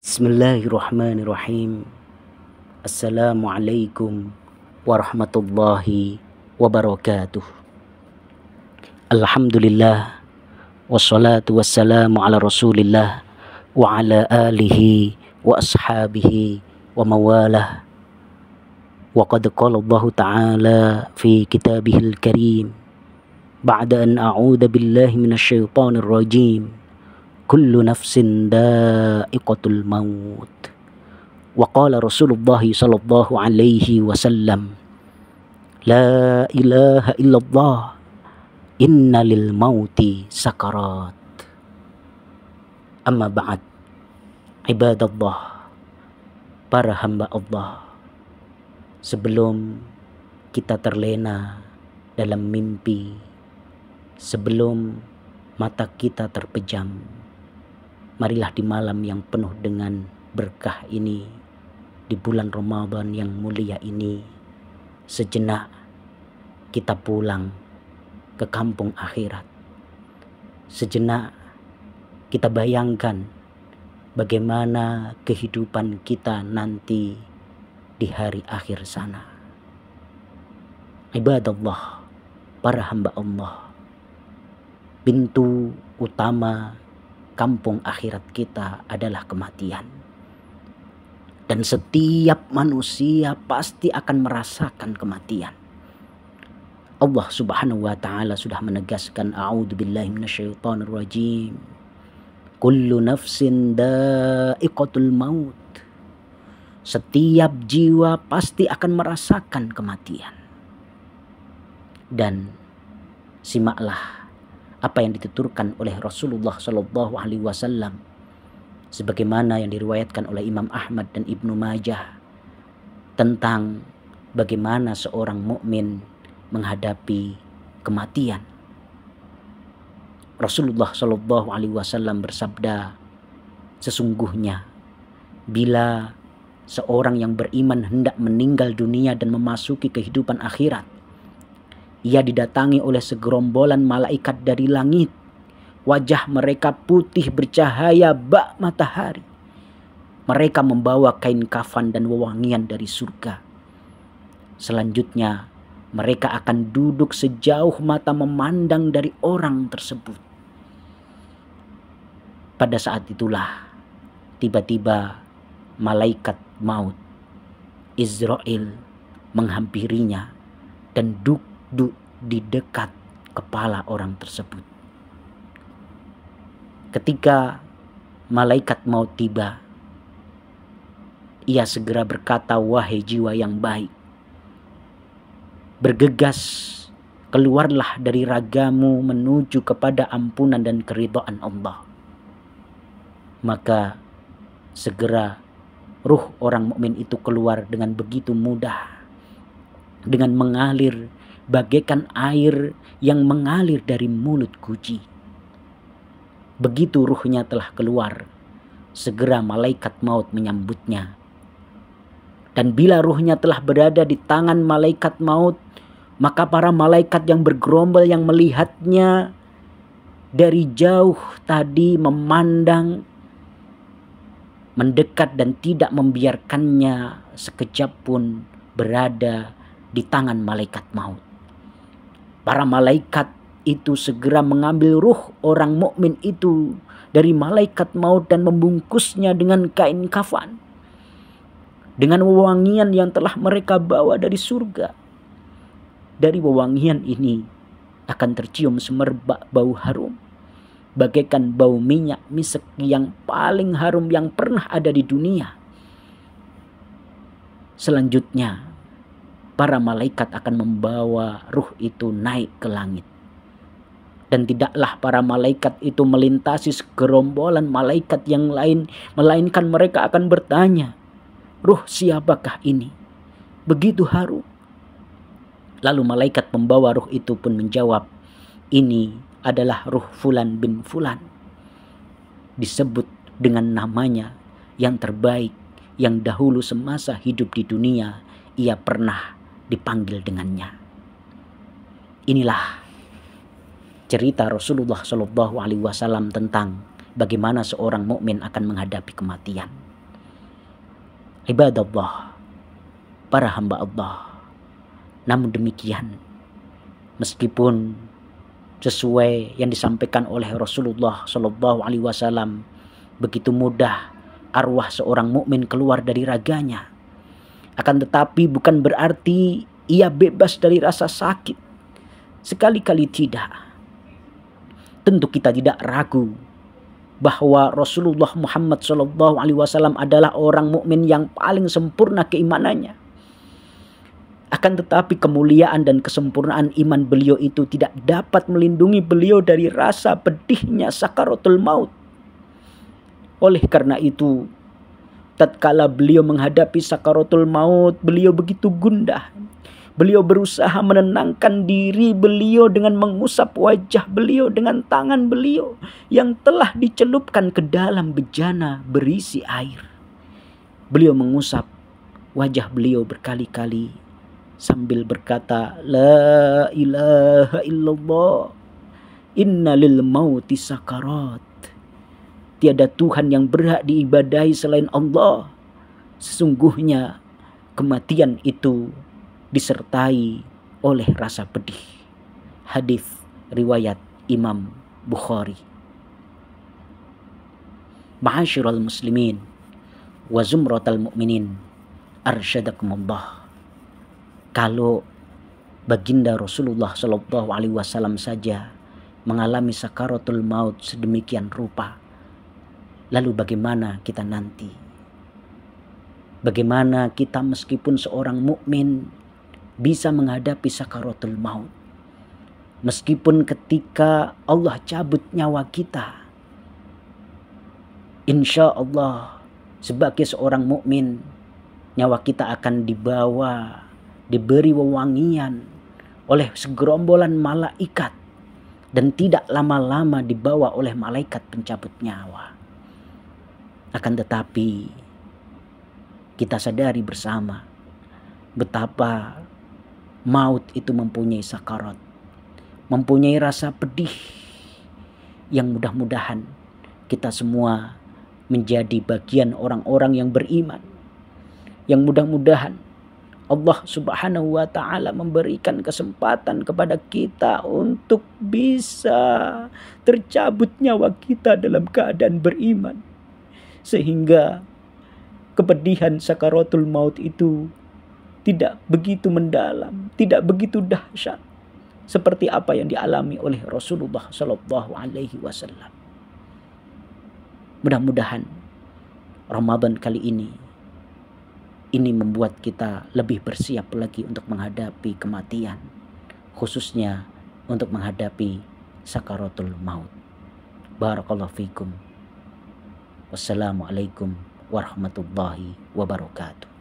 Bismillahirrahmanirrahim. Assalamualaikum warahmatullahi wabarakatuh. Alhamdulillah, wassalatu wassalamu ala rasulillah wa ala alihi wa ashabihi wa mawalah. Wa qad qala Allah ta'ala fi kitabihil karim ba'da an a'udhu billahi minasyaitonir rajim. Kullu nafsin da'iqatul maut. Wa qala Rasulullah sallallahu alaihi wasallam, la ilaha illallah, inna lil mauti sakarat. Amma ba'd, ibadallah, para hamba Allah. Sebelum kita terlena dalam mimpi, sebelum mata kita terpejam, marilah di malam yang penuh dengan berkah ini, di bulan Ramadan yang mulia ini, sejenak kita pulang ke kampung akhirat. Sejenak kita bayangkan bagaimana kehidupan kita nanti di hari akhir sana. Ibadallah, para hamba Allah, pintu utama kampung akhirat kita adalah kematian. Dan setiap manusia pasti akan merasakan kematian. Allah subhanahu wa ta'ala sudah menegaskan, a'udzu billahi minasyaitonir rajim, kullu nafsin da'iqatul maut. Setiap jiwa pasti akan merasakan kematian. Dan simaklah apa yang dituturkan oleh Rasulullah Shallallahu Alaihi Wasallam, sebagaimana yang diriwayatkan oleh Imam Ahmad dan Ibnu Majah, tentang bagaimana seorang mukmin menghadapi kematian. Rasulullah Shallallahu Alaihi Wasallam bersabda, sesungguhnya bila seorang yang beriman hendak meninggal dunia dan memasuki kehidupan akhirat, ia didatangi oleh segerombolan malaikat dari langit. Wajah mereka putih bercahaya bak matahari. Mereka membawa kain kafan dan wewangian dari surga. Selanjutnya mereka akan duduk sejauh mata memandang dari orang tersebut. Pada saat itulah tiba-tiba malaikat maut Israel menghampirinya dan duduk di dekat kepala orang tersebut. Ketika malaikat maut tiba, ia segera berkata, wahai jiwa yang baik, bergegas keluarlah dari ragamu menuju kepada ampunan dan keridhaan Allah. Maka segera ruh orang mukmin itu keluar dengan begitu mudah, dengan mengalir bagaikan air yang mengalir dari mulut guci. Begitu ruhnya telah keluar, segera malaikat maut menyambutnya. Dan bila ruhnya telah berada di tangan malaikat maut, maka para malaikat yang bergerombol yang melihatnya dari jauh tadi memandang, mendekat dan tidak membiarkannya sekejap pun berada di tangan malaikat maut. Para malaikat itu segera mengambil ruh orang mukmin itu dari malaikat maut dan membungkusnya dengan kain kafan, dengan wewangian yang telah mereka bawa dari surga. Dari wewangian ini akan tercium semerbak bau harum, bagaikan bau minyak misek yang paling harum yang pernah ada di dunia. Selanjutnya para malaikat akan membawa ruh itu naik ke langit. Dan tidaklah para malaikat itu melintasi segerombolan malaikat yang lain, melainkan mereka akan bertanya, ruh siapakah ini? Begitu harum. Lalu malaikat pembawa ruh itu pun menjawab, ini adalah ruh Fulan bin Fulan. Disebut dengan namanya yang terbaik, yang dahulu semasa hidup di dunia ia pernah dipanggil dengannya. Inilah cerita Rasulullah Shallallahu Alaihi Wasallam tentang bagaimana seorang mukmin akan menghadapi kematian. Ibadallah, para hamba Allah. Namun demikian, meskipun sesuai yang disampaikan oleh Rasulullah Shallallahu Alaihi Wasallam, begitu mudah arwah seorang mukmin keluar dari raganya. Akan tetapi bukan berarti ia bebas dari rasa sakit. Sekali-kali tidak. Tentu kita tidak ragu bahwa Rasulullah Muhammad Shallallahu Alaihi Wasallam adalah orang mukmin yang paling sempurna keimanannya. Akan tetapi kemuliaan dan kesempurnaan iman beliau itu tidak dapat melindungi beliau dari rasa pedihnya sakaratul maut. Oleh karena itu, tatkala beliau menghadapi sakaratul maut, beliau begitu gundah. Beliau berusaha menenangkan diri beliau dengan mengusap wajah beliau dengan tangan beliau yang telah dicelupkan ke dalam bejana berisi air. Beliau mengusap wajah beliau berkali-kali sambil berkata, La ilaha illallah, inna lil mauti sakarat. Tiada Tuhan yang berhak diibadahi selain Allah. Sesungguhnya kematian itu disertai oleh rasa pedih. Hadis riwayat Imam Bukhari. Ma'asyiral muslimin wa zumratal mu'minin, arsyadakumullah. Kalau baginda Rasulullah Shallallahu Alaihi Wasallam saja mengalami sakaratul maut sedemikian rupa, lalu bagaimana kita nanti? Bagaimana kita meskipun seorang mukmin bisa menghadapi sakaratul maut? Meskipun ketika Allah cabut nyawa kita, insya Allah sebagai seorang mukmin, nyawa kita akan dibawa, diberi wewangian oleh segerombolan malaikat dan tidak lama-lama dibawa oleh malaikat pencabut nyawa. Akan tetapi kita sadari bersama betapa maut itu mempunyai sakarat, mempunyai rasa pedih yang mudah-mudahan kita semua menjadi bagian orang-orang yang beriman, yang mudah-mudahan Allah Subhanahu wa Ta'ala memberikan kesempatan kepada kita untuk bisa tercabut nyawa kita dalam keadaan beriman, sehingga kepedihan sakaratul maut itu tidak begitu mendalam, tidak begitu dahsyat seperti apa yang dialami oleh Rasulullah Shallallahu Alaihi Wasallam. Mudah-mudahan Ramadan kali ini membuat kita lebih bersiap lagi untuk menghadapi kematian, khususnya untuk menghadapi sakaratul maut. Barakallahu fikum. Wassalamualaikum warahmatullahi wabarakatuh.